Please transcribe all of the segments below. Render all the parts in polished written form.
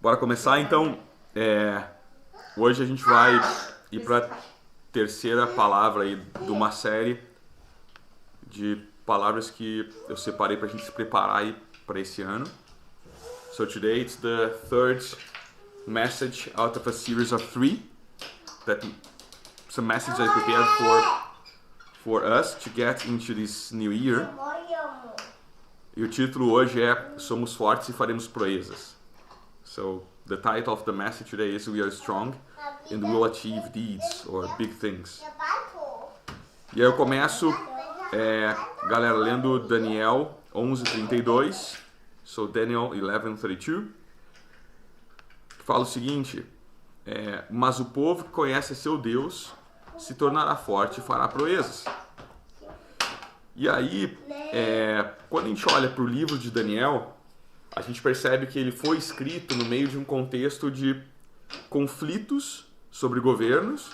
Bora começar então. Hoje a gente vai ir para a terceira palavra aí de uma série de palavras que eu separei para a gente se preparar aí para esse ano. So today it's the third message out of a series of three. Some messages I prepared for us to get into this new year. E o título hoje é Somos Fortes e Faremos Proezas. So, the title of the message today is We Are Strong and Will Achieve Deeds or Big Things. E aí eu começo, galera, lendo Daniel 11:32. So, Daniel 11:32. Que fala o seguinte: mas o povo que conhece seu Deus se tornará forte e fará proezas. E aí, quando a gente olha para o livro de Daniel, a gente percebe que ele foi escrito no meio de um contexto de conflitos sobre governos,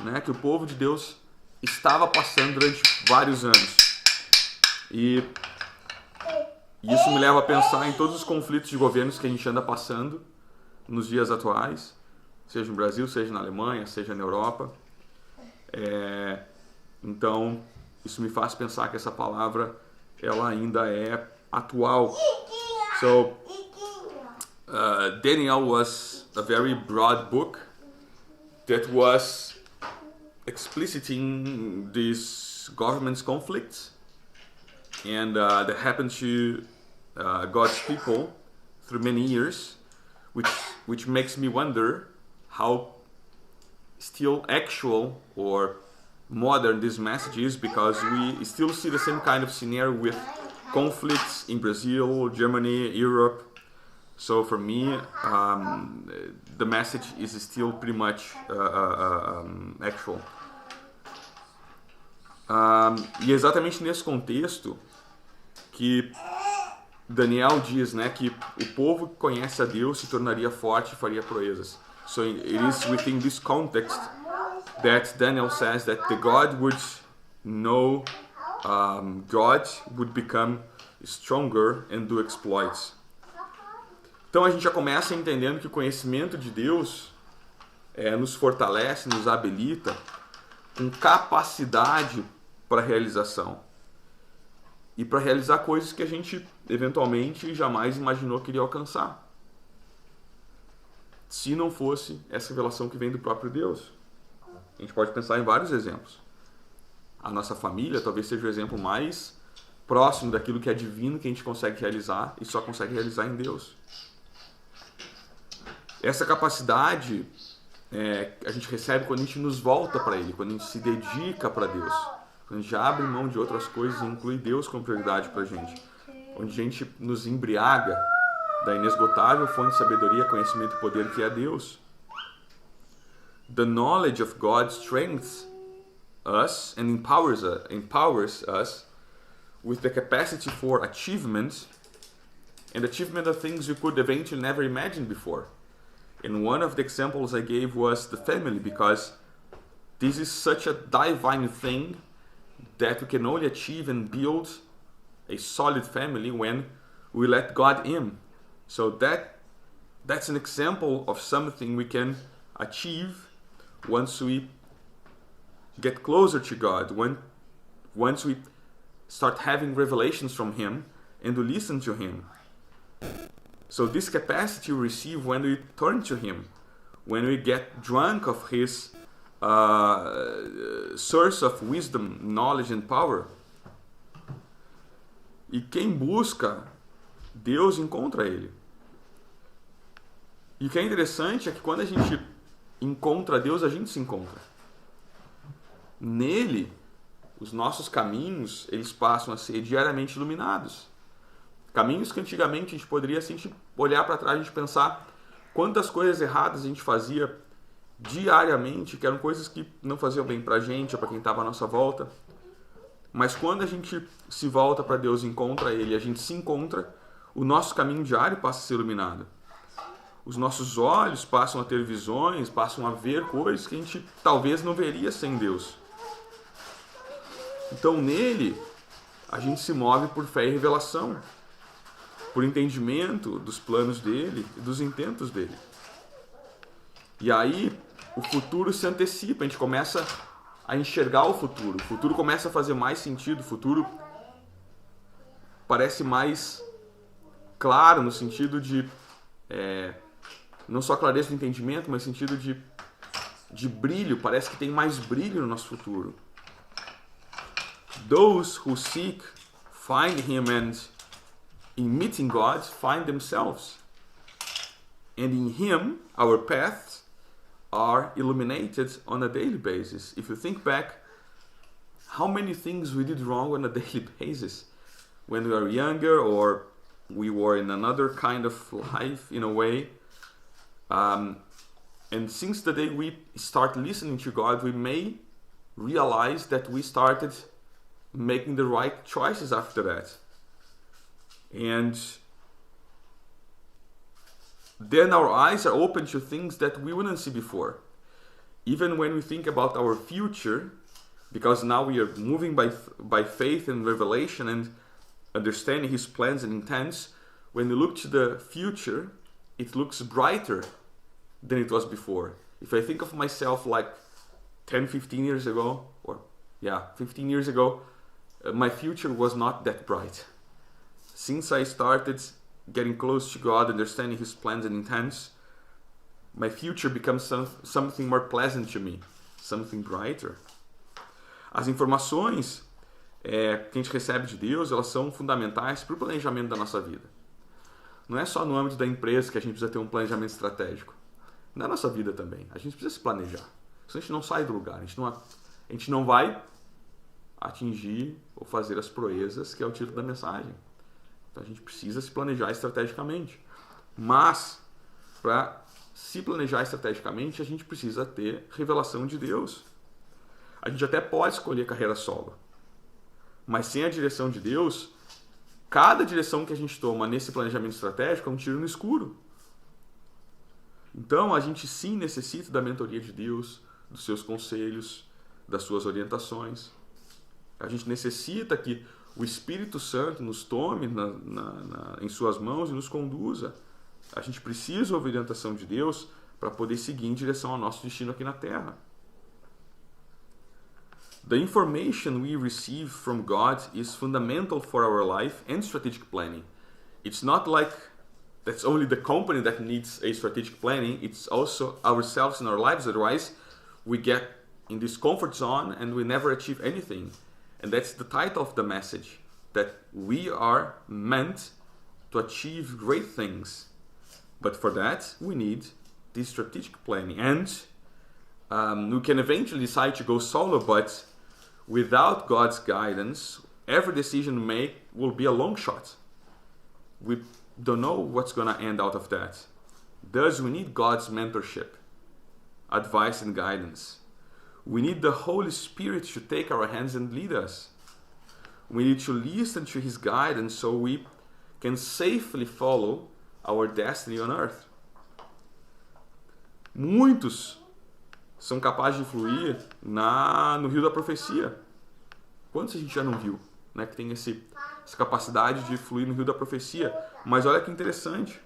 né, que o povo de Deus estava passando durante vários anos. E isso me leva a pensar em todos os conflitos de governos que a gente anda passando nos dias atuais, seja no Brasil, seja na Alemanha, seja na Europa. Então, isso me faz pensar que essa palavra ela ainda é atual. So, Daniel was a very broad book that was expliciting these government's conflicts and that happened to God's people through many years, which makes me wonder how still actual or modern this message is, because we still see the same kind of scenario with conflicts in Brazil, Germany, Europe. So for me, the message is still pretty much actual. E é exatamente nesse contexto que Daniel diz, né, que o povo que conhece a Deus se tornaria forte e faria proezas. So it is within this context that Daniel says that the God would know God would become stronger and do exploits. Então a gente já começa entendendo que o conhecimento de Deus nos fortalece, nos habilita com capacidade para realização e para realizar coisas que a gente eventualmente jamais imaginou que iria alcançar, se não fosse essa revelação que vem do próprio Deus. A gente pode pensar em vários exemplos. A nossa família talvez seja o exemplo mais próximo daquilo que é divino que a gente consegue realizar e só consegue realizar em Deus. Essa capacidade a gente recebe quando a gente nos volta para Ele, quando a gente se dedica para Deus, quando a gente abre mão de outras coisas e inclui Deus como prioridade para a gente, onde a gente nos embriaga da inesgotável fonte de sabedoria, conhecimento e poder que é Deus. The knowledge of God strengthens us and empowers us with the capacity for achievement of things you could eventually never imagine before. And one of the examples I gave was the family, because this is such a divine thing that we can only achieve and build a solid family when we let God in. So that's an example of something we can achieve once we get closer to God, once we start having revelations from Him and we listen to Him. So this capacity we receive when we turn to Him, when we get drunk of His source of wisdom, knowledge and power. E quem busca Deus encontra Ele. E o que é interessante é que quando a gente encontra Deus, a gente se encontra. Nele, os nossos caminhos, eles passam a ser diariamente iluminados. Caminhos que antigamente a gente poderia, se a gente olhar para trás, a gente pensar quantas coisas erradas a gente fazia diariamente, que eram coisas que não faziam bem para a gente ou para quem estava à nossa volta. Mas quando a gente se volta para Deus e encontra Ele, a gente se encontra, o nosso caminho diário passa a ser iluminado. Os nossos olhos passam a ter visões, passam a ver coisas que a gente talvez não veria sem Deus. Então nele, a gente se move por fé e revelação. por entendimento dos planos dele e dos intentos dele. E aí o futuro se antecipa, a gente começa a enxergar o futuro começa a fazer mais sentido, o futuro parece mais claro no sentido de não só clareza do entendimento, mas no sentido de brilho, parece que tem mais brilho no nosso futuro. Those who seek find Him, and in meeting God find themselves. And in Him our paths are illuminated on a daily basis. If you think back, how many things we did wrong on a daily basis when we were younger, or we were in another kind of life in a way. And since the day we start listening to God, we may realize that we started making the right choices after that. And then our eyes are open to things that we wouldn't see before. Even when we think about our future, because now we are moving by faith and revelation and understanding His plans and intents, when we look to the future, it looks brighter than it was before. If I think of myself like 10, 15 years ago, 15 years ago, my future was not that bright. Since I started getting close to God, understanding His plans and intents, my future becomes something more pleasant to me, something brighter. As informações que a gente recebe de Deus, elas são fundamentais para o planejamento da nossa vida. Não é só no âmbito da empresa que a gente precisa ter um planejamento estratégico. Na nossa vida também. A gente precisa se planejar. Senão a gente não sai do lugar. A gente não vai atingir ou fazer as proezas, que é o título da mensagem. Então a gente precisa se planejar estrategicamente. Mas, para se planejar estrategicamente, a gente precisa ter revelação de Deus. A gente até pode escolher carreira solo. Mas sem a direção de Deus, cada direção que a gente toma nesse planejamento estratégico é um tiro no escuro. Então, a gente sim necessita da mentoria de Deus, dos seus conselhos, das suas orientações. A gente necessita que o Espírito Santo nos tome em suas mãos e nos conduza. A gente precisa ouvir a orientação de Deus para poder seguir em direção ao nosso destino aqui na Terra. The information we receive from God is fundamental for our life and strategic planning. It's not like that's only the company that needs a strategic planning. It's also ourselves in our lives. Otherwise, we get in this comfort zone and we never achieve anything. And that's the title of the message, that we are meant to achieve great things. But for that, we need this strategic planning. And we can eventually decide to go solo, but without God's guidance, every decision we make will be a long shot. We don't know what's going to end out of that. Thus, we need God's mentorship, advice, and guidance. We need the Holy Spirit to take our hands and lead us. We need to listen to His guidance so we can safely follow our destiny on earth. Muitos são capazes de fluir no rio da profecia. Quantos a gente já não viu, né, que tem essa capacidade de fluir no rio da profecia? Mas olha que interessante.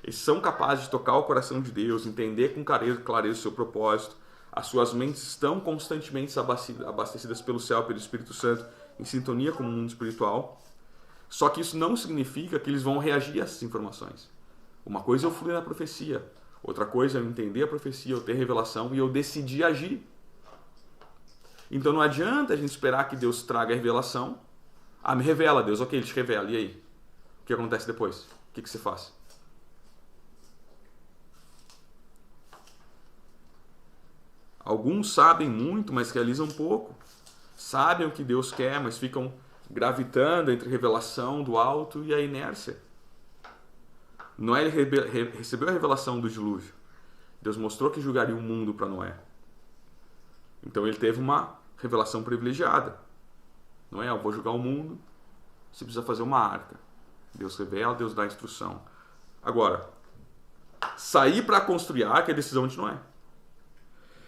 Eles são capazes de tocar o coração de Deus, entender com clareza o seu propósito. As suas mentes estão constantemente abastecidas pelo céu, pelo Espírito Santo, em sintonia com o mundo espiritual. Só que isso não significa que eles vão reagir a essas informações. Uma coisa é eu fluir na profecia, outra coisa é eu entender a profecia, eu ter revelação e eu decidir agir. Então não adianta a gente esperar que Deus traga a revelação. Ah, me revela, Deus. Ok, Ele te revela. E aí? O que acontece depois? O que você faz? Alguns sabem muito, mas realizam pouco. Sabem o que Deus quer, mas ficam gravitando entre revelação do alto e a inércia. Noé recebeu a revelação do dilúvio. Deus mostrou que julgaria o mundo para Noé. Então ele teve uma revelação privilegiada. Noé, eu vou julgar o mundo, você precisa fazer uma arca. Deus revela, Deus dá a instrução. Agora, sair para construir a arca é decisão de Noé.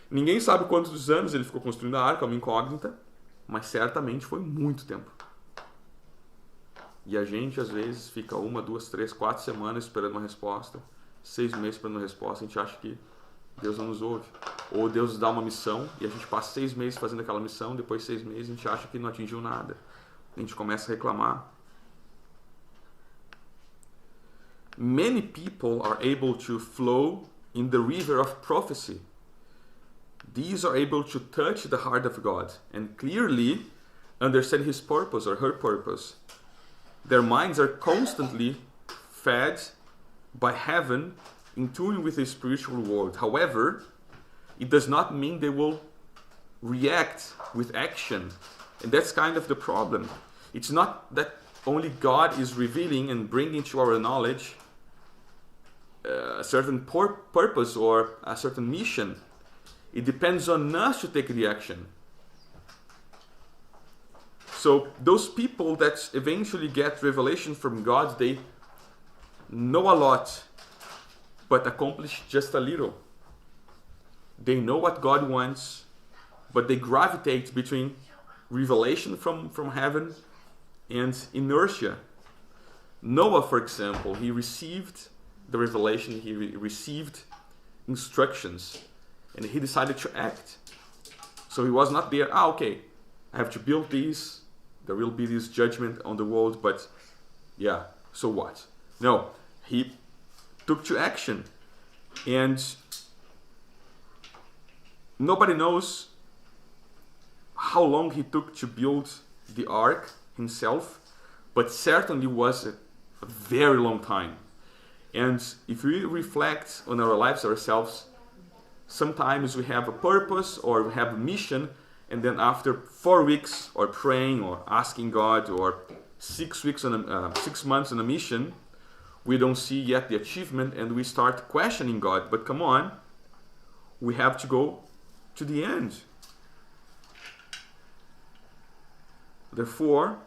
Ninguém sabe quantos anos ele ficou construindo a arca, é uma incógnita, mas certamente foi muito tempo. E a gente, às vezes, fica 1, 2, 3, 4 semanas esperando uma resposta, 6 meses esperando uma resposta, a gente acha que Deus não nos ouve. Ou Deus nos dá uma missão e a gente passa 6 meses fazendo aquela missão, depois de 6 meses a gente acha que não atingiu nada. A gente começa a reclamar. Many people are able to flow in the river of prophecy. These are able to touch the heart of God and clearly understand His purpose or her purpose. Their minds are constantly fed by heaven in tune with the spiritual world. However, it does not mean they will react with action. And that's kind of the problem. It's not that only God is revealing and bringing to our knowledge a certain purpose or a certain mission. It depends on us to take the action. So those people that eventually get revelation from God, they know a lot, but accomplish just a little. They know what God wants, but they gravitate between revelation from heaven and inertia. Noah, for example, he received the revelation, he received instructions, and he decided to act. So he was not there, okay, I have to build these, there will be this judgment on the world, but yeah, so what? No, he took to action. And nobody knows how long he took to build the ark himself, but certainly was a very long time. And if we reflect on our lives ourselves, sometimes we have a purpose or we have a mission, and then after 4 weeks or praying or asking God, or 6 months on a mission, we don't see yet the achievement, and we start questioning God. But come on, we have to go to the end. Therefore,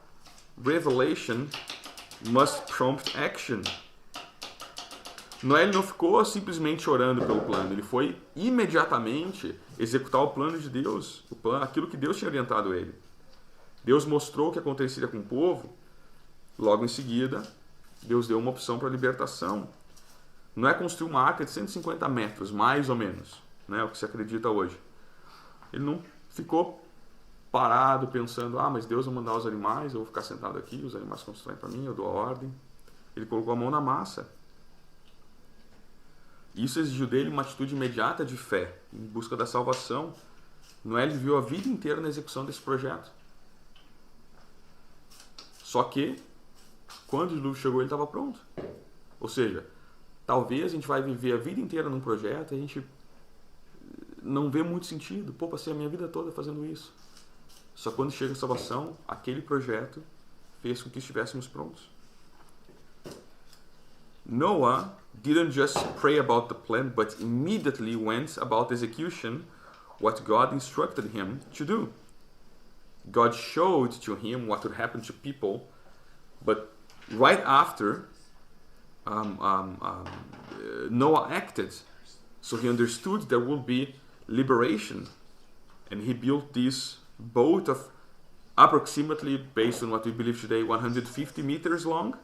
revelation must prompt action. Noé não ficou simplesmente orando pelo plano, ele foi imediatamente executar o plano de Deus, aquilo que Deus tinha orientado ele. Deus mostrou o que aconteceria com o povo, logo em seguida, Deus deu uma opção para a libertação. Noé construiu uma arca de 150 metros, mais ou menos, né, o que se acredita hoje. Ele não ficou parado pensando, mas Deus vai mandar os animais, eu vou ficar sentado aqui, os animais constroem para mim, eu dou a ordem. Ele colocou a mão na massa. Isso exigiu dele uma atitude imediata de fé, em busca da salvação. Noé viveu a vida inteira na execução desse projeto. Só que, quando o dilúvio chegou, ele estava pronto. Ou seja, talvez a gente vai viver a vida inteira num projeto e a gente não vê muito sentido. Pô, passei a minha vida toda fazendo isso. Só quando chega a salvação, aquele projeto fez com que estivéssemos prontos. Noah didn't just pray about the plan, but immediately went about execution what God instructed him to do. God showed to him what would happen to people, but right after, Noah acted. So he understood there would be liberation, and he built this boat of approximately, based on what we believe today, 150 meters long.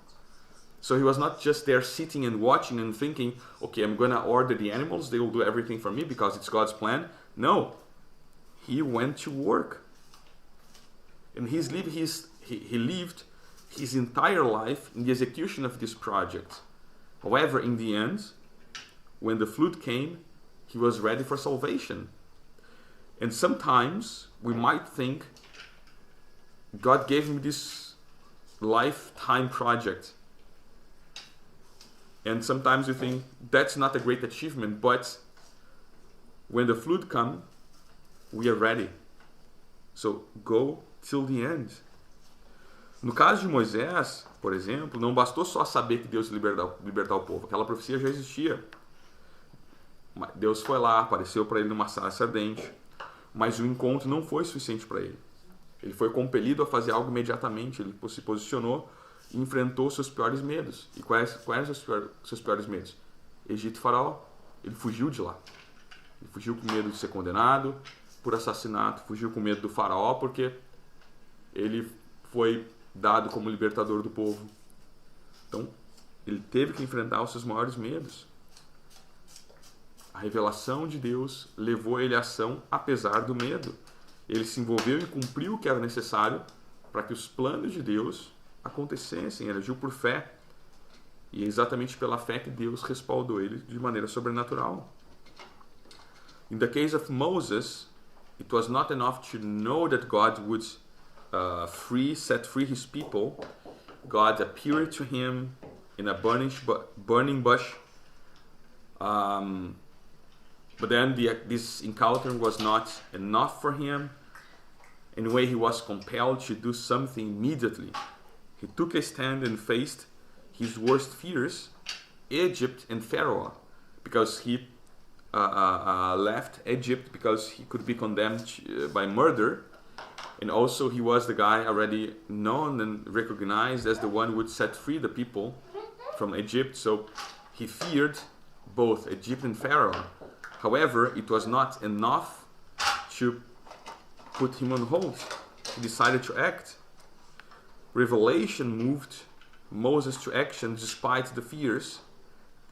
So he was not just there sitting and watching and thinking, okay, I'm going to order the animals, they will do everything for me because it's God's plan. No, he went to work. And he lived his entire life in the execution of this project. However, in the end, when the flood came, he was ready for salvation. And sometimes we might think, God gave me this lifetime project. And sometimes you think, that's not a great achievement, but when the flood comes, we are ready. So go till the end. No caso de Moisés, por exemplo, não bastou só saber que Deus ia libertar o povo. Aquela profecia já existia. Deus foi lá, apareceu para ele numa sarça ardente, mas o encontro não foi suficiente para ele. Ele foi compelido a fazer algo imediatamente. Ele se posicionou e enfrentou seus piores medos. E quais eram seus piores medos? Egito e Faraó. Ele fugiu de lá. Ele fugiu com medo de ser condenado por assassinato. Fugiu com medo do Faraó porque ele foi dado como libertador do povo. Então, ele teve que enfrentar os seus maiores medos. A revelação de Deus levou ele à ação apesar do medo. Ele se envolveu e cumpriu o que era necessário para que os planos de Deus acontecessem. Ele agiu por fé. E é exatamente pela fé que Deus respaldou ele de maneira sobrenatural. In the case of Moses, it was not enough to know that God would set free his people. God appeared to him in a burning bush. But then this encounter was not enough for him. Anyway, he was compelled to do something immediately. He took a stand and faced his worst fears, Egypt and Pharaoh, because he left Egypt because he could be condemned by murder. And also he was the guy already known and recognized as the one who would set free the people from Egypt. So he feared both Egypt and Pharaoh. However, it was not enough to put him on hold. He decided to act. Revelation moved Moses to action despite the fears.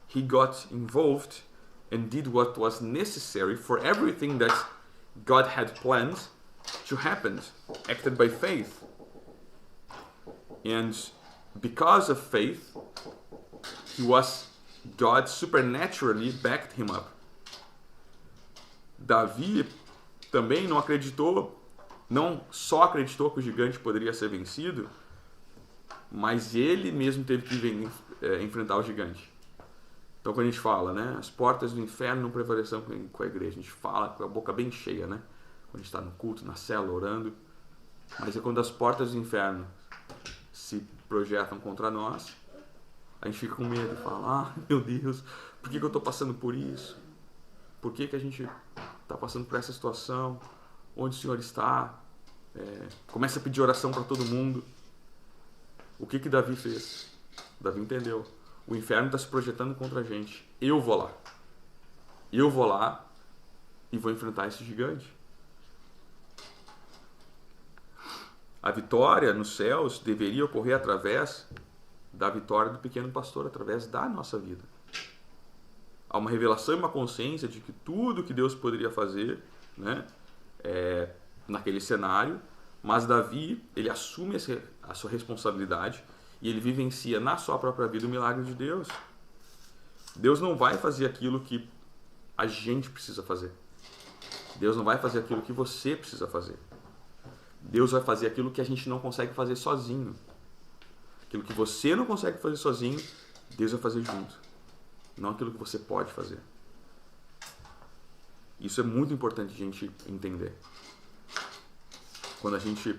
He got involved and did what was necessary for everything that God had planned to happen, acted by faith. And because of faith, God supernaturally backed him up. Davi também não só acreditou que o gigante poderia ser vencido, mas ele mesmo teve que enfrentar o gigante. Então, quando a gente fala, né, as portas do inferno não prevalecerão com a igreja, a gente fala com a boca bem cheia, né? Quando a gente está no culto, na célula, orando. Mas é quando as portas do inferno se projetam contra nós, a gente fica com medo e fala, meu Deus, por que eu estou passando por isso? Por que a gente está passando por essa situação? Onde o Senhor está? Começa a pedir oração para todo mundo. O que Davi fez? Davi entendeu. O inferno está se projetando contra a gente. Eu vou lá. Eu vou lá e vou enfrentar esse gigante. A vitória nos céus deveria ocorrer através da vitória do pequeno pastor, através da nossa vida. Há uma revelação e uma consciência de que tudo que Deus poderia fazer, né, naquele cenário, mas Davi, ele assume a sua responsabilidade e ele vivencia na sua própria vida o milagre de Deus. Deus não vai fazer aquilo que a gente precisa fazer. Deus não vai fazer aquilo que você precisa fazer. Deus vai fazer aquilo que a gente não consegue fazer sozinho. Aquilo que você não consegue fazer sozinho, Deus vai fazer junto. Não aquilo que você pode fazer. Isso é muito importante a gente entender. Quando a gente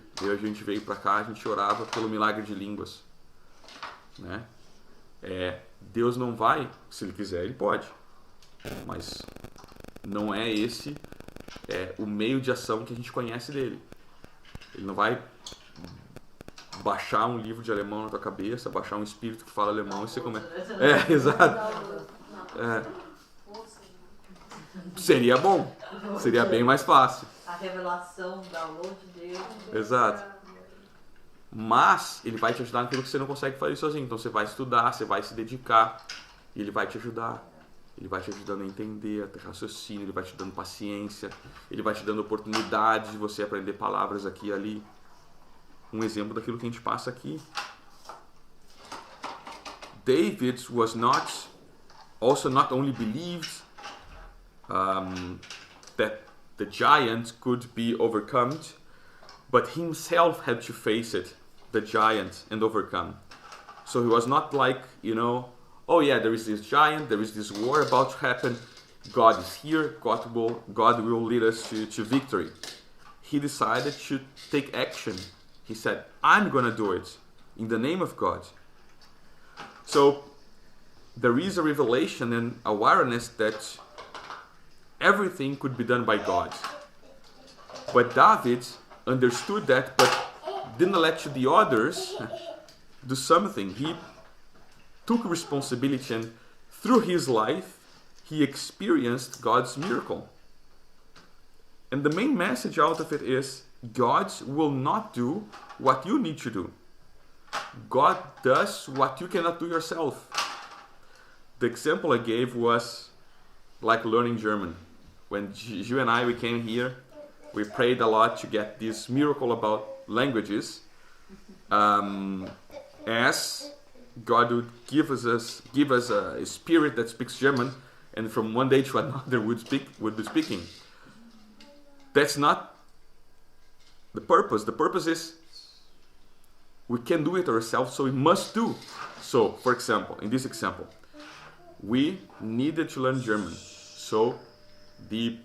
veio para cá, a gente orava pelo milagre de línguas. Né? Deus não vai, se Ele quiser, Ele pode. Mas não é esse o meio de ação que a gente conhece dele. Ele não vai baixar um livro de alemão na tua cabeça, baixar um espírito que fala alemão e você começa... Exato. Seria bom. Seria bem mais fácil. A revelação da download de Deus. Exato. Mas ele vai te ajudar naquilo que você não consegue fazer sozinho. Então você vai estudar, você vai se dedicar e ele vai te ajudar. Ele vai te ajudando a entender, a ter raciocínio, ele vai te dando paciência, ele vai te dando oportunidade de você aprender palavras aqui e ali. Um exemplo daquilo que a gente passa aqui. David also not only believed that the giant could be overcome, but himself had to face it, the giant, and overcome. So he was not like, oh yeah, there is this giant, there is this war about to happen, God is here, God will lead us to victory. He decided to take action. He said, I'm going to do it in the name of God. So there is a revelation and awareness that everything could be done by God. But David understood that, but didn't let the others do something. He took responsibility, and through his life, he experienced God's miracle. And the main message out of it is, God will not do what you need to do. God does what you cannot do yourself. The example I gave was like learning German. When you and I, we came here, we prayed a lot to get this miracle about languages, as God would give us a spirit that speaks German, and from one day to another would be speaking. That's not the purpose. The purpose is we can do it ourselves, so we must do. So, for example, in this example, we needed to learn German. So, the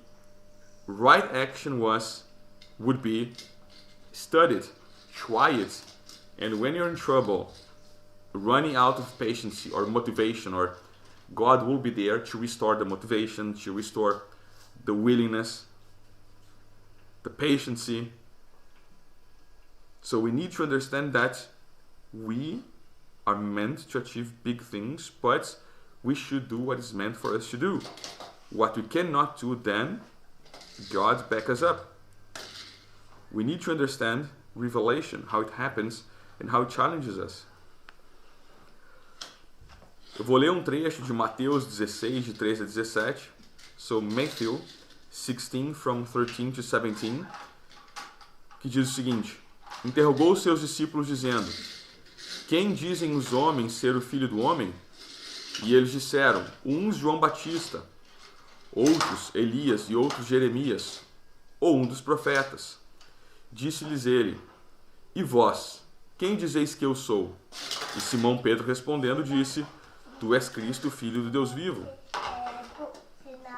right action would be study it, try it, and when you're in trouble, running out of patience or motivation, or God will be there to restore the motivation, to restore the willingness, the patience. So we need to understand that we are meant to achieve big things, but we should do what is meant for us to do. What we cannot do, then God back us up. We need to understand revelation, how it happens and how it challenges us. Eu vou ler um trecho de Mateus 16, de 13 a 17. So Matthew 16, from 13 to 17, que diz o seguinte: interrogou os seus discípulos dizendo: quem dizem os homens ser o filho do homem? E eles disseram: uns João Batista, outros Elias e outros Jeremias, ou um dos profetas. Disse-lhes ele: e vós, quem dizeis que eu sou? E Simão Pedro respondendo disse: tu és Cristo, filho do Deus vivo.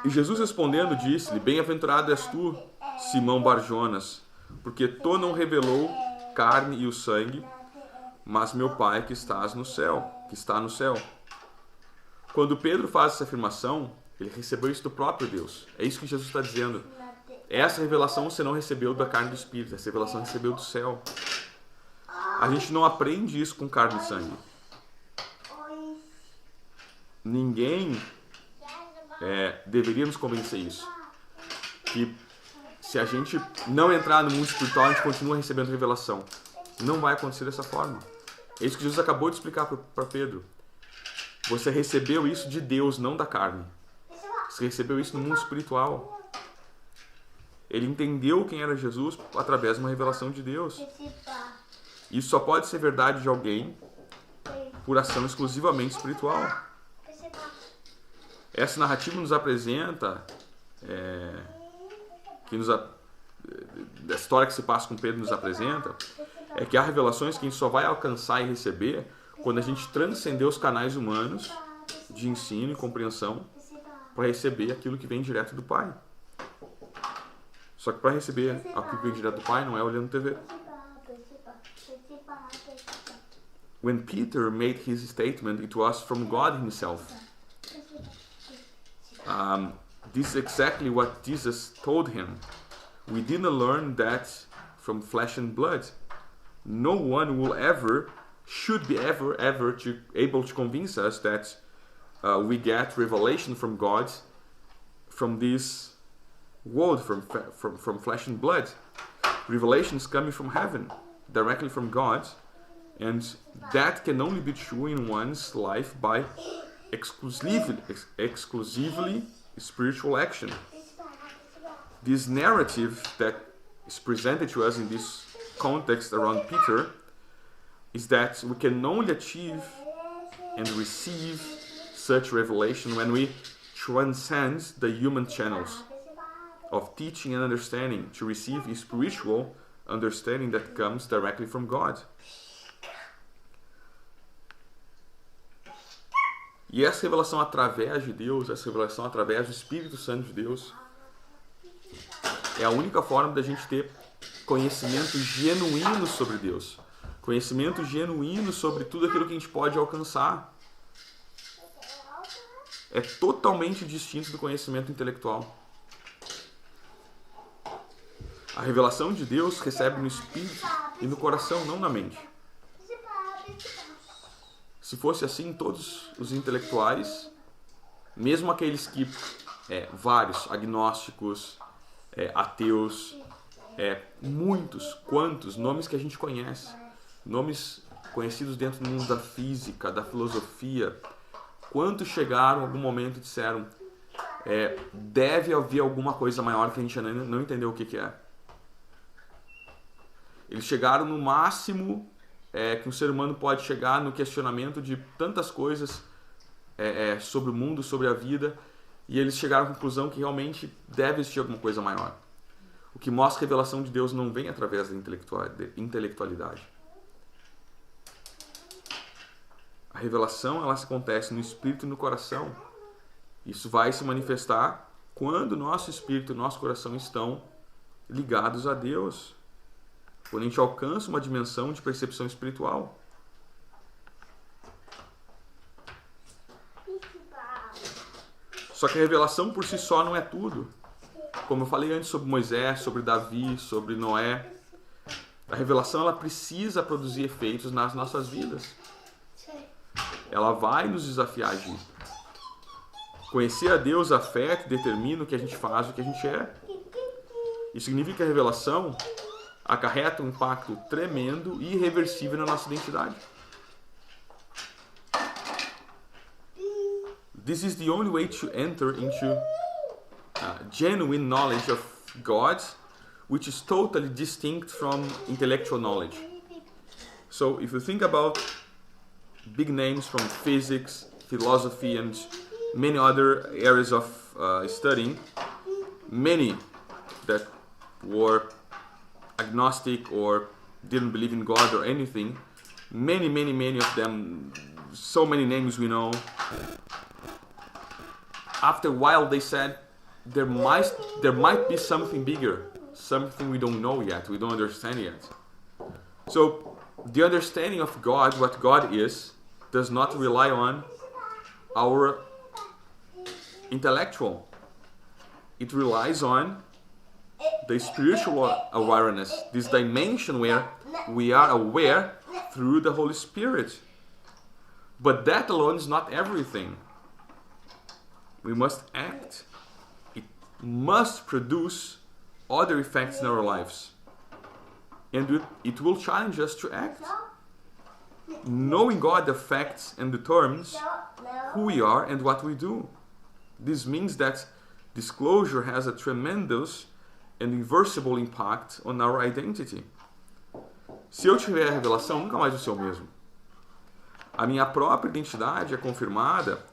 E Jesus respondendo disse-lhe: bem-aventurado és tu, Simão Barjonas, porque tu não revelou carne e o sangue, mas meu Pai que está no céu. Quando Pedro faz essa afirmação, ele recebeu isso do próprio Deus. É isso que Jesus está dizendo. Essa revelação você não recebeu da carne e do Espírito, essa revelação recebeu do céu. A gente não aprende isso com carne e sangue. Ninguém deveria nos convencer isso. Que se a gente não entrar no mundo espiritual, a gente continua recebendo revelação. Não vai acontecer dessa forma. É isso que Jesus acabou de explicar para Pedro. Você recebeu isso de Deus, não da carne. Você recebeu isso no mundo espiritual. Ele entendeu quem era Jesus através de uma revelação de Deus. Isso só pode ser verdade de alguém por ação exclusivamente espiritual. Essa narrativa nos apresenta, a história que se passa com Pedro nos apresenta, é que há revelações que a gente só vai alcançar e receber quando a gente transcender os canais humanos de ensino e compreensão para receber aquilo que vem direto do Pai. Só que para receber aquilo que vem direto do Pai não é olhando TV. When Peter made his statement, it was from God himself. This is exactly what Jesus told him. We didn't learn that from flesh and blood. No one will should be ever able to convince us that we get revelation from God from this world, from flesh and blood. Revelation is coming from heaven, directly from God, and that can only be true in one's life by exclusively spiritual action. This narrative that is presented to us in this context around Peter is that we can only achieve and receive such revelation when we transcend the human channels of teaching and understanding to receive a spiritual understanding that comes directly from God. E essa revelação através de Deus, essa revelação através do Espírito Santo de Deus, é a única forma da gente ter conhecimento genuíno sobre Deus. Conhecimento genuíno sobre tudo aquilo que a gente pode alcançar. É totalmente distinto do conhecimento intelectual. A revelação de Deus recebe no Espírito e no coração, não na mente. Se fosse assim, todos os intelectuais, mesmo aqueles que, vários agnósticos, ateus, muitos, quantos nomes que a gente conhece, nomes conhecidos dentro do mundo da física, da filosofia, quantos chegaram em algum momento e disseram deve haver alguma coisa maior que a gente não entendeu o que é. Eles chegaram no máximo que um ser humano pode chegar no questionamento de tantas coisas sobre o mundo, sobre a vida, e eles chegaram à conclusão que realmente deve existir alguma coisa maior. O que mostra que a revelação de Deus não vem através da intelectualidade. A revelação, ela acontece no espírito e no coração. Isso vai se manifestar quando o nosso espírito e o nosso coração estão ligados a Deus. Quando a gente alcança uma dimensão de percepção espiritual. Só que a revelação por si só não é tudo. Como eu falei antes sobre Moisés, sobre Davi, sobre Noé, a revelação ela precisa produzir efeitos nas nossas vidas. Ela vai nos desafiar a agir. Conhecer a Deus afeta e determina o que a gente faz e o que a gente é. Isso significa que a revelação acarreta um impacto tremendo e irreversível na nossa identidade. This is the only way to enter into genuine knowledge of God, which is totally distinct from intellectual knowledge. So if you think about big names from physics, philosophy, and many other areas of studying, many that were agnostic or didn't believe in God or anything, many of them, so many names we know, after a while they said there might be something bigger, something we don't know yet, we don't understand yet. So the understanding of God, what God is, does not rely on our intellectual. It relies on the spiritual awareness, this dimension where we are aware through the Holy Spirit. But that alone is not everything. We must act. It must produce other effects in our lives. And it will challenge us to act. Knowing God affects and determines who we are and what we do. This means that disclosure has a tremendous and irreversible impact on our identity. Se eu tiver a revelação, nunca mais vou ser o mesmo. A minha própria identidade é confirmada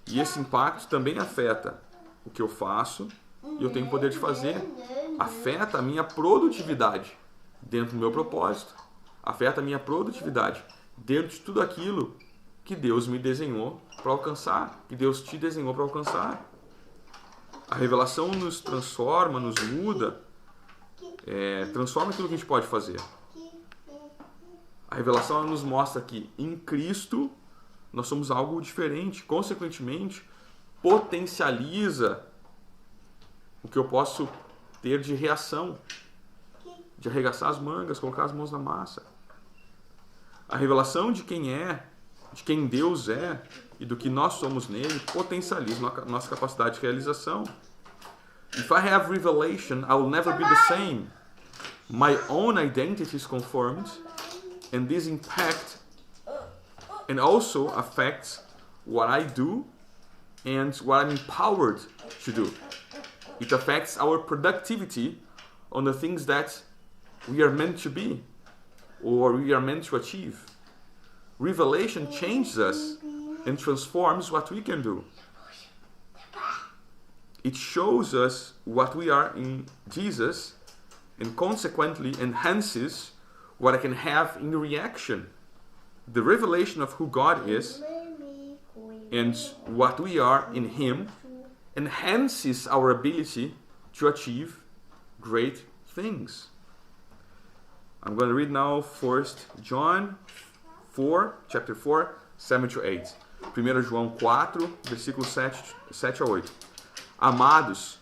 e esse impacto também afeta o que eu faço e eu tenho o poder de fazer. Afeta a minha produtividade dentro do meu propósito. Afeta a minha produtividade dentro de tudo aquilo que Deus me desenhou para alcançar, que Deus te desenhou para alcançar. A revelação nos transforma, nos muda, transforma aquilo que a gente pode fazer. A revelação ela nos mostra que em Cristo nós somos algo diferente, consequentemente potencializa o que eu posso ter de reação, de arregaçar as mangas, colocar as mãos na massa. A revelação de quem é, de quem Deus é e do que nós somos nele potencializa a nossa capacidade de realização. If I have revelation, I will never be the same. My own identity is confirmed, and this impact and also affects what I do and what I'm empowered to do. It affects our productivity on the things that we are meant to be or we are meant to achieve. Revelation changes us and transforms what we can do. It shows us what we are in Jesus and consequently enhances what I can have in reaction. The revelation of who God is and what we are in Him enhances our ability to achieve great things. I'm going to read now first John 4, chapter 4, 7 to 8. 1 João 4, versículos 7 a 8. Amados,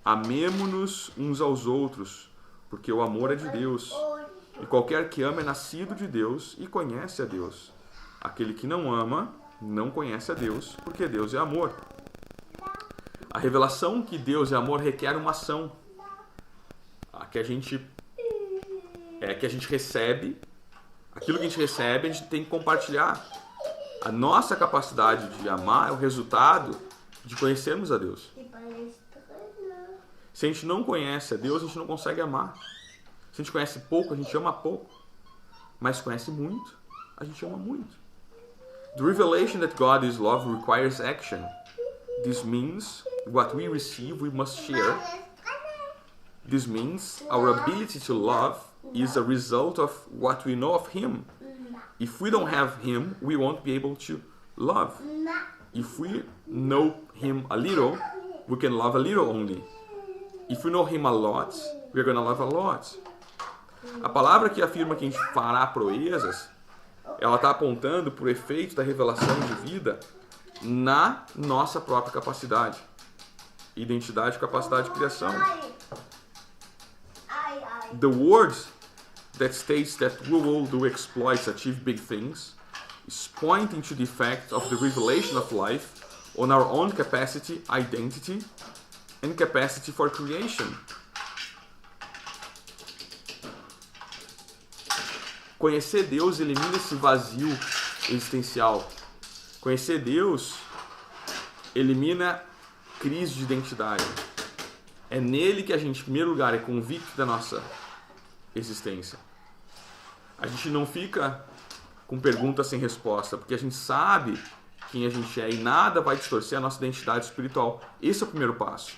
amemo-nos uns aos outros, porque o amor é de Deus. E qualquer que ama é nascido de Deus e conhece a Deus. Aquele que não ama não conhece a Deus, porque Deus é amor. A revelação que Deus é amor requer uma ação que a gente recebe Aquilo que a gente recebe, a gente tem que compartilhar. A nossa capacidade de amar é o resultado de conhecermos a Deus. Se a gente não conhece a Deus, a gente não consegue amar. Se a gente conhece pouco, a gente ama pouco. Mas se conhece muito, a gente ama muito. The revelation that God is love requires action. This means what we receive, we must share. This means our ability to love is a result of what we know of Him. If we don't have Him, we won't be able to love. If we know Him a little, we can love a little only. If we know Him a lot, we're going to love a lot. A palavra que afirma que a gente fará proezas, ela está apontando para o efeito da revelação de vida na nossa própria capacidade. Identidade, capacidade de criação. The word that states that we will do exploits, achieve big things, is pointing to the effect of the revelation of life on our own capacity, identity, and capacity for creation. Conhecer Deus elimina esse vazio existencial. Conhecer Deus elimina crise de identidade. É nele que a gente, em primeiro lugar, é convicto da nossa existência. A gente não fica com perguntas sem resposta, porque a gente sabe quem a gente é e nada vai distorcer a nossa identidade espiritual. Esse é o primeiro passo.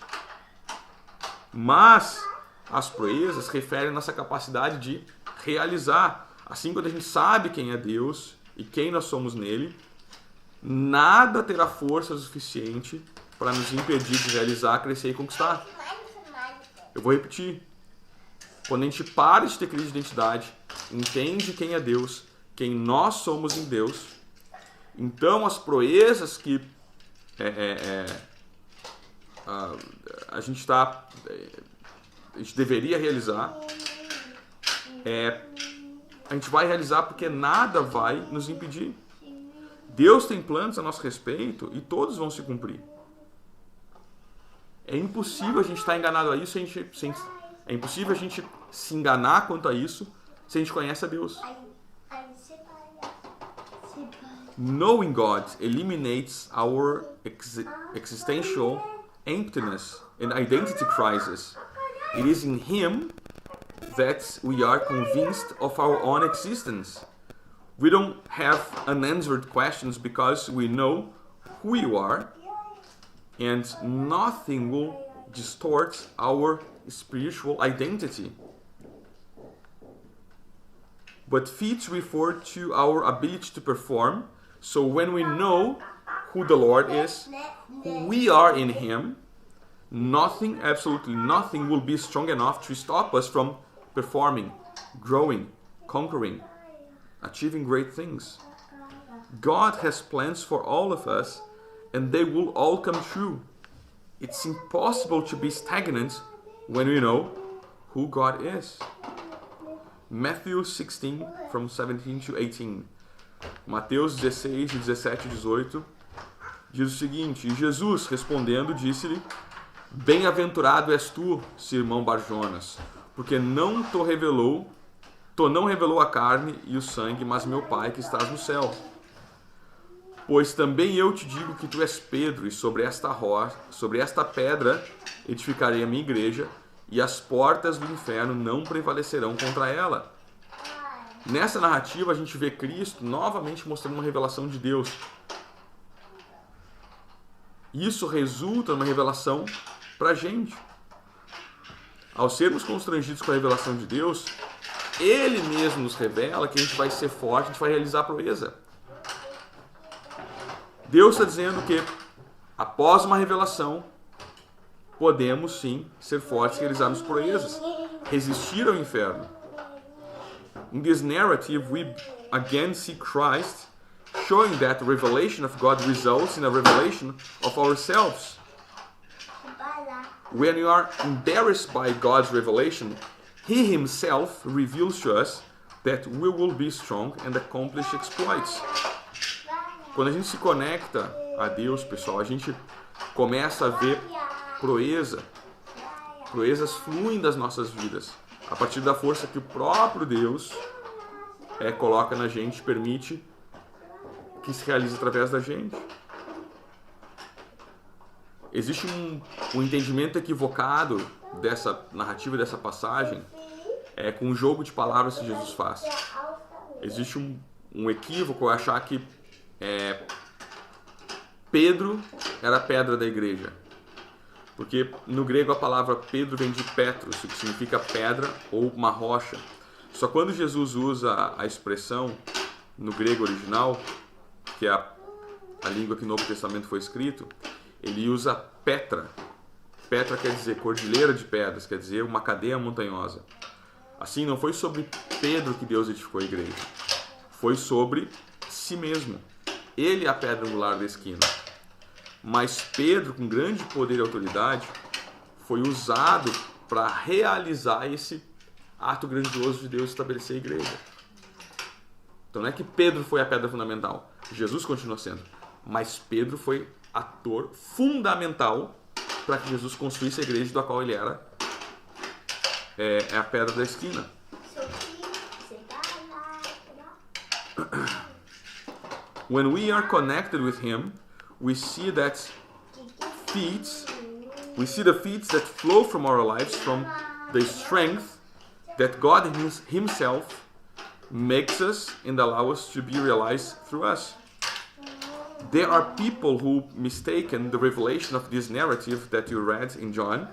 Mas as proezas referem a nossa capacidade de realizar. Assim, quando a gente sabe quem é Deus e quem nós somos nele, nada terá força suficiente para nos impedir de realizar, crescer e conquistar. Eu vou repetir. Quando a gente para de ter crise de identidade, entende quem é Deus, quem nós somos em Deus, então as proezas que a gente deveria realizar, a gente vai realizar porque nada vai nos impedir. Deus tem planos a nosso respeito e todos vão se cumprir. É impossível a gente estar enganado a isso, é impossível a gente se enganar quanto a isso se a gente conhece a Deus. Knowing God eliminates our existential emptiness and identity crisis. It is in Him that we are convinced of our own existence. We don't have unanswered questions because we know who you are, and nothing will distort our spiritual identity. But feats refer to our ability to perform. So when we know who the Lord is, who we are in Him, nothing, absolutely nothing, will be strong enough to stop us from performing, growing, conquering, achieving great things. God has plans for all of us, and they will all come true. It's impossible to be stagnant when we know who God is. Matthew 16, from 17 to 18. Mateus 16, 17 e 18 diz o seguinte: E Jesus, respondendo, disse-lhe: Bem-aventurado és tu, Simão Barjonas, porque não revelou a carne e o sangue, mas meu Pai que estás no céu. Pois também eu te digo que tu és Pedro, e sobre esta pedra edificarei a minha igreja, e as portas do inferno não prevalecerão contra ela. Nessa narrativa a gente vê Cristo novamente mostrando uma revelação de Deus. Isso resulta numa revelação para a gente. Ao sermos constrangidos com a revelação de Deus, Ele mesmo nos revela que a gente vai ser forte, a gente vai realizar a proeza. Deus está dizendo que, após uma revelação, podemos sim ser fortes e realizarmos proezas, resistir ao inferno. In this narrative, we again see Christ showing that the revelation of God results in a revelation of ourselves. When we are embarrassed by God's revelation, He Himself reveals to us that we will be strong and accomplish exploits. Quando a gente se conecta a Deus, pessoal, a gente começa a ver proezas fluem das nossas vidas, a partir da força que o próprio Deus coloca na gente, permite que se realize através da gente. Existe um entendimento equivocado dessa narrativa, dessa passagem, com o jogo de palavras que Jesus faz. Existe um equívoco achar que Pedro era a pedra da igreja. Porque no grego a palavra Pedro vem de Petros, que significa pedra ou uma rocha. Só quando Jesus usa a expressão no grego original, que é a língua que no Novo Testamento foi escrito, ele usa Petra. Petra quer dizer cordilheira de pedras, quer dizer uma cadeia montanhosa. Assim, não foi sobre Pedro que Deus edificou a igreja. Foi sobre si mesmo. Ele é a pedra angular da esquina. Mas Pedro, com grande poder e autoridade, foi usado para realizar esse ato grandioso de Deus estabelecer a igreja. Então não é que Pedro foi a pedra fundamental. Jesus continua sendo. Mas Pedro foi ator fundamental para que Jesus construísse a igreja da qual ele era a pedra da esquina. When we are connected with Him, we see the feeds that flow from our lives, from the strength that God Himself makes us and allows us to be realized through us. There are people who mistaken the revelation of this narrative that you read in John,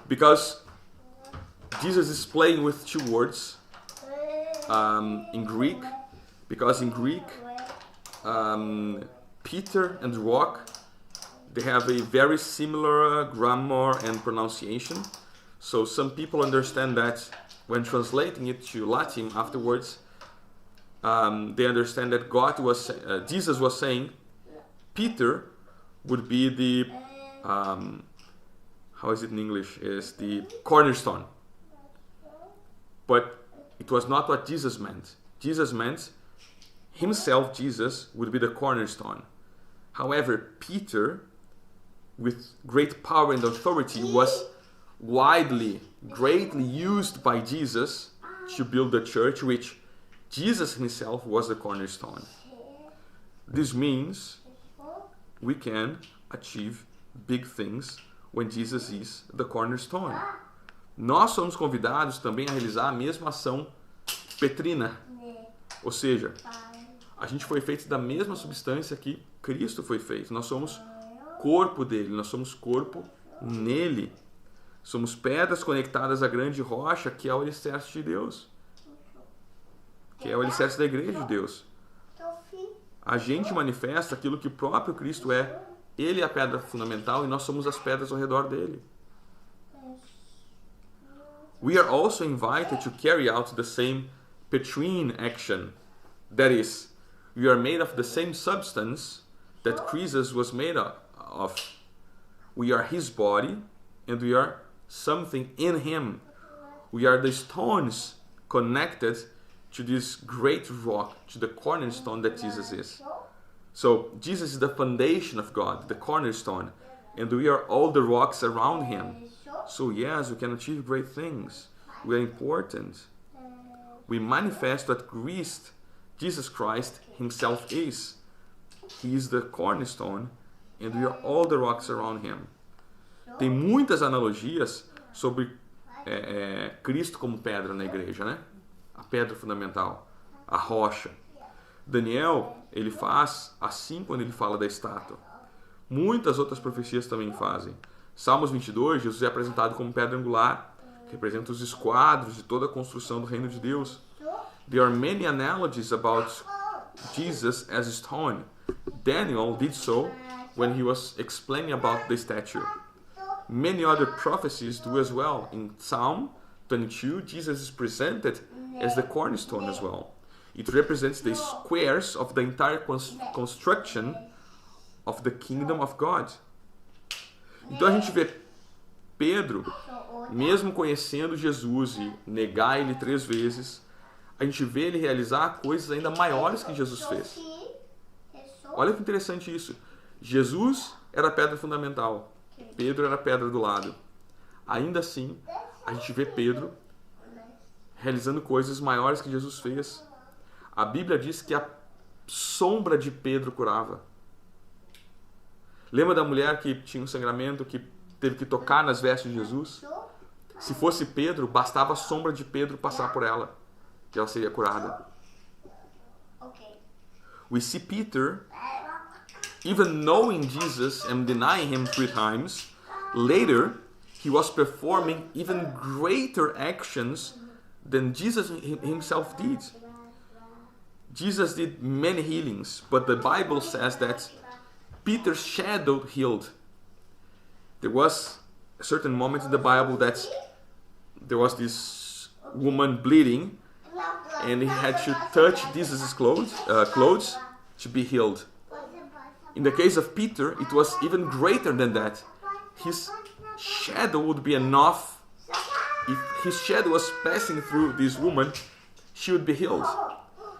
because Jesus is playing with two words in Greek, because in Greek Peter and rock, they have a very similar grammar and pronunciation. So some people understand that when translating it to Latin afterwards, they understand that Jesus was saying Peter would be the, how is it in English, is the cornerstone. But it was not what Jesus meant. Jesus meant himself, Jesus, would be the cornerstone. However, Peter, with great power and authority, was greatly used by Jesus to build the church, which Jesus himself was the cornerstone. This means we can achieve big things when Jesus is the cornerstone. Nós somos convidados também a realizar a mesma ação petrina. Ou seja, a gente foi feito da mesma substância que Cristo foi feito. Nós somos corpo dele, nós somos corpo nele. Somos pedras conectadas à grande rocha, que é o alicerce de Deus. Que é o alicerce da igreja de Deus. A gente manifesta aquilo que o próprio Cristo é. Ele é a pedra fundamental e nós somos as pedras ao redor dele. We are also invited to carry out the same petrine action. That is, we are made of the same substance that Christ was made of. We are his body and we are something in him. We are the stones connected to this great rock, to the cornerstone that Jesus is. So Jesus is the foundation of God, the cornerstone, and we are all the rocks around him. So yes, we can achieve great things. We are important. We manifest what Jesus Christ himself is. He is the cornerstone, and we are all the rocks around him. Tem muitas analogias sobre Cristo como pedra na igreja, né? A pedra fundamental, a rocha. Daniel, ele faz assim quando ele fala da estátua. Muitas outras profecias também fazem. Salmos 22, Jesus é apresentado como pedra angular, que representa os esquadros de toda a construção do reino de Deus. There are many analogies about Jesus as a stone. Daniel did so when he was explaining about the statue. Many other prophecies do as well. In Psalm 22, Jesus is presented as the cornerstone as well. It represents the squares of the entire construction of the kingdom of God. Então a gente vê Pedro, mesmo conhecendo Jesus e negar ele 3 vezes, a gente vê ele realizar coisas ainda maiores que Jesus fez. Olha que interessante isso. Jesus era a pedra fundamental. Pedro era a pedra do lado. Ainda assim, a gente vê Pedro realizando coisas maiores que Jesus fez. A Bíblia diz que a sombra de Pedro curava. Lembra da mulher que tinha um sangramento, que teve que tocar nas vestes de Jesus? Se fosse Pedro, bastava a sombra de Pedro passar por ela, que ela seria curada. We see Peter, even knowing Jesus and denying him 3 times, later he was performing even greater actions than Jesus himself did. Jesus did many healings, but the Bible says that Peter's shadow healed. There was a certain moment in the Bible that there was this woman bleeding, and he had to touch Jesus' clothes to be healed. In the case of Peter, it was even greater than that. His shadow would be enough. If his shadow was passing through this woman, she would be healed.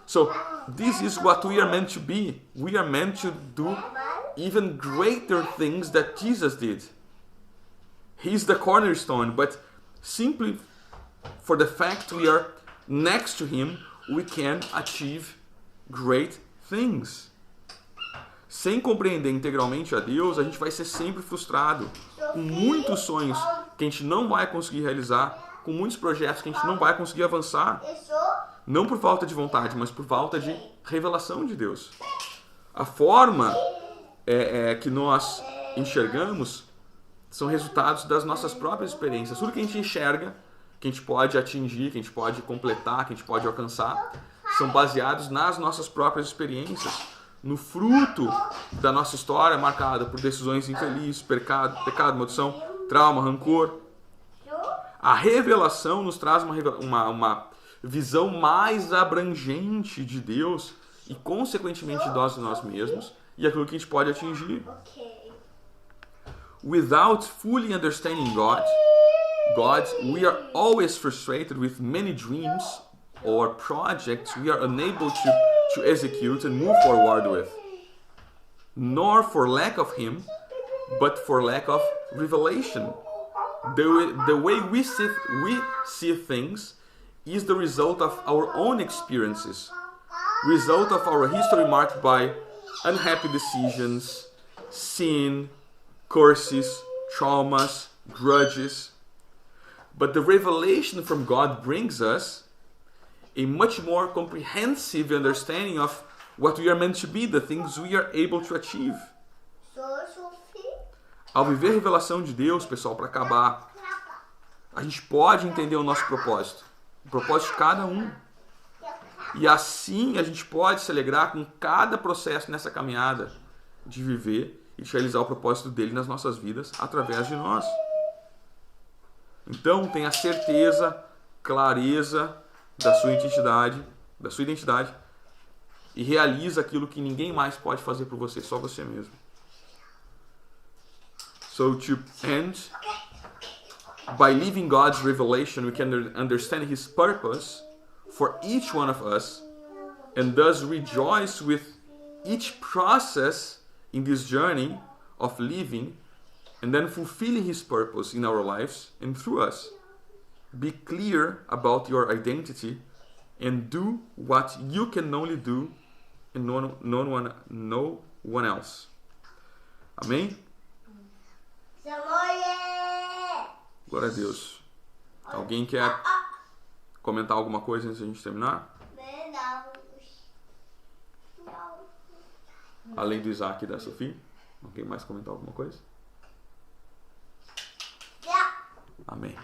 So this is what we are meant to be. We are meant to do even greater things that Jesus did. He's the cornerstone, but simply for the fact we are next to him, we can achieve great things. Sem compreender integralmente a Deus, a gente vai ser sempre frustrado, com muitos sonhos que a gente não vai conseguir realizar, com muitos projetos que a gente não vai conseguir avançar. Não por falta de vontade, mas por falta de revelação de Deus. A forma que nós enxergamos são resultados das nossas próprias experiências. Tudo que a gente enxerga, que a gente pode atingir, que a gente pode completar, que a gente pode alcançar, são baseados nas nossas próprias experiências, no fruto da nossa história marcada por decisões infelizes, pecado, maldição, trauma, rancor. A revelação nos traz uma visão mais abrangente de Deus e, consequentemente, de nós mesmos e aquilo que a gente pode atingir. Without fully understanding God, we are always frustrated with many dreams or projects we are unable to execute and move forward with. Nor for lack of Him, but for lack of revelation. The way we see things is the result of our own experiences, result of our history marked by unhappy decisions, sin, curses, traumas, grudges. But the revelation from God brings us a much more comprehensive understanding of what we are meant to be, the things we are able to achieve. Ao viver a revelação de Deus, pessoal, para acabar, a gente pode entender o nosso propósito, o propósito de cada um. E assim a gente pode se alegrar com cada processo nessa caminhada de viver e de realizar o propósito dele nas nossas vidas através de nós. Então tenha certeza, clareza da sua identidade e realiza aquilo que ninguém mais pode fazer por você, só você mesmo. So to end, by living God's revelation, we can understand His purpose for each one of us and thus rejoice with each process in this journey of living and then fulfilling His purpose in our lives and through us. Be clear about your identity and do what you can only do and no one else. Amém? Glória a Deus. Alguém quer comentar alguma coisa antes de a gente terminar? Além do Isaac e da Sofia? Alguém mais comentar alguma coisa? Amém.